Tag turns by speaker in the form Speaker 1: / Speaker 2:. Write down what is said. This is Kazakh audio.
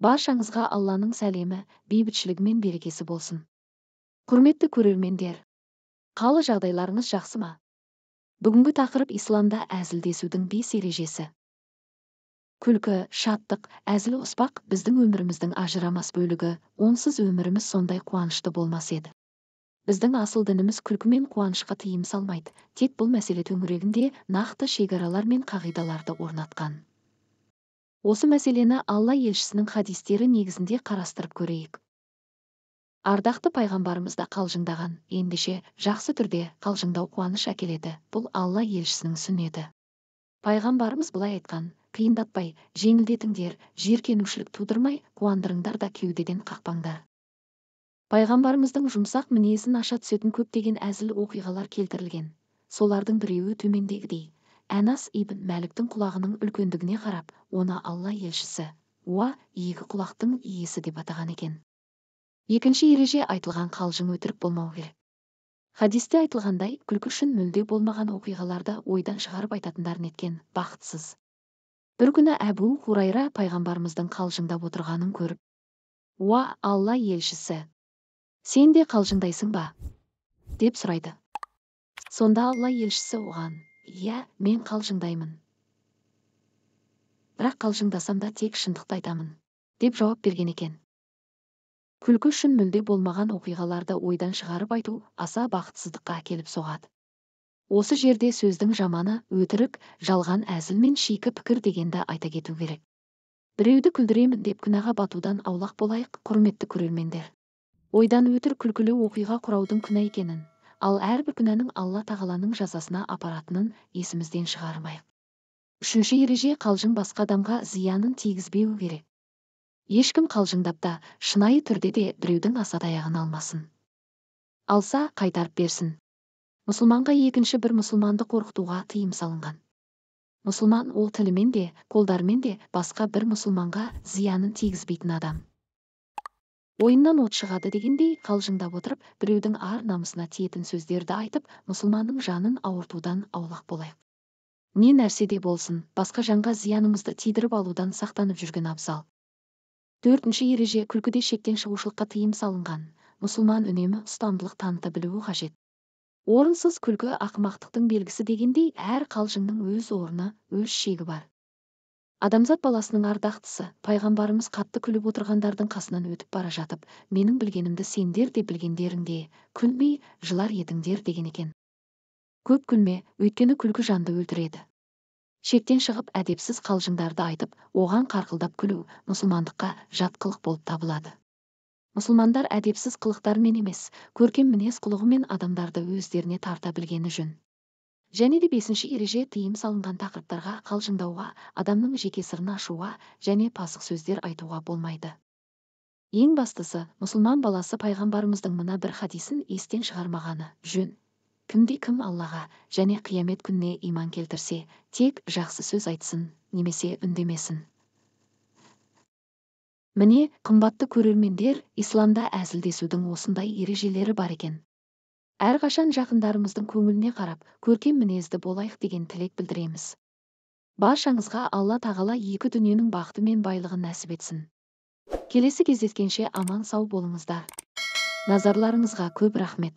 Speaker 1: Баршаңызға Алланың сәлемі, бейбітшілігі мен берекесі болсын. Құрметті көрермендер, қалы жағдайларыңыз жақсы ма? Бүгінгі тақырып исламда әзілдесудің 5 ережесі. Күлкі, шаттық, әзіл-оспақ біздің өміріміздің ажырамас бөлігі, онсыз өміріміз сондай қуанышты болмас еді. Біздің асыл дініміз күлкі мен қуанышқа тыйым салмайды, тек бұл мәселе төңірегінде нақты шекаралар мен қағидаларды орнатқан. Осы мәселені Алла елшісінің хадистері негізінде қарастырып көрейік. Ардақты пайғамбарымыз да қалжыңдаған, ендеше жақсы түрде қалжыңдау қуаныш әкеледі. Бұл Алла елшісінің сүннеті. Пайғамбарымыз былай айтқан: қиындатпай, жеңілдетіңдер, жиіркенушілік тудырмай, қуандырыңдар да кеудеден қақпаңдар. Пайғамбарымыздың жұмсақ мінезін аша түсетін көптеген әзіл оқиғалар келтірілген. Солардың біреуі төмендегідей. Әнас ибн Мәліктің құлағының үлкендігіне қарап, оны Алла елшісі екі құлақтың иесі деп атаған екен. Екінші ереже: айтылған қалжың өтірік болмау керек. Хадисте айтылғандай, күлкі үшін мүлде болмаған оқиғаларды ойдан шығарып айтатындар неткен бақытсыз. Бір күні Әбу Хурайра пайғамбарымыздың қалжыңдап отырғанын көріп: Алла елшісі, сен де қалжыңдайсың ба? деп сұрайды. Сонда Алла елшісі оған: мен қалжыңдаймын. Бірақ қалжыңдасам да тек шындықты айтамын, деп жауап берген екен. Күлкі үшін мүлде болмаған оқиғаларды ойдан шығарып айту аса бақытсыздыққа әкеліп соғады. Осы жерде сөздің жаманы өтірік, жалған, әзіл мен шикі пікір дегенді айта кету керек. Біреуді күлдіремін деп күнәға батудан аулақ болайық, құрметті көрермендер. Ойдан өтірік күлкілі оқиға құраудың күнә екенін, ал әрбір күнәнің Алла тағаланың жазасына апаратынын есімізден шығармайық. Үшінші ереже: қалжың басқа адамға зиянын тигізбеу керек. Ешкім қалжыңдап та, шынайы түрде де біреудің асат аяғын алмасын. Алса, қайтарып берсін. Мұсылманға екінші бір мұсылманды қорқытуға тыйым салынған. Мұсылман ол тілімен де, қолдарымен де басқа бір мұсылманға зиянын тигізбейтін адам. Ойыннан от шығады дегендей, қалжыңдап отырып, біреудің ар намысына тиетін сөздерді айтып, мұсылманның жанын ауыртудан аулақ болайық. Не нәрседе болсын, басқа жанға зиянымызды тидіріп алудан сақтанып жүрген абзал. Төртінші ереже: күлкіде шектен шығушылыққа тыйым салынған. Мұсылман үнемі ұстамдылық таныта білуі қажет. Орынсыз күлкі ақымақтықтың белгісі дегендей, әр қалжыңның өз орны, өз шегі бар. Адамзат баласының ардақтысы, пайғамбарымыз қатты күліп отырғандардың қасынан өтіп бара жатып, менің білгенімді сендер де білгендеріңде, күлмей, жылар едіңдер деген екен. Көп күлме, өйткені күлкі жанды өлтіреді. Шектен шығып, әдепсіз қалжыңдарды айтып, оған қарқылдап күлу мұсылмандыққа жат қылық болып табылады. Мұсылмандар әдепсіз қылықтармен емес, көркем мінез құлығымен адамдарды өздеріне тарта білгені жөн. Және де бесінші ереже: тыйым салынған тақырыптарға қалжыңдауға, адамның жеке сырын ашуға және пасық сөздер айтуға болмайды. Ең бастысы, мұсылман баласы пайғамбарымыздың мына бір хадисін естен шығармағаны жөн. Кімде-кім Аллаға және қиямет күніне иман келтірсе, тек жақсы сөз айтсын, немесе үндемесін. Міне, қымбатты көрермендер, исламда әзілдесудің осындай ережелері бар екен. Әрқашан жақындарымыздың көңіліне қарап, көркем мінезді болайық деген тілек білдіреміз. Баршаңызға Алла тағала екі дүниенің бақыты мен байлығын нәсіп етсін. Келесі кездескенше аман сау болыңыздар. Назарларыңызға көп рахмет.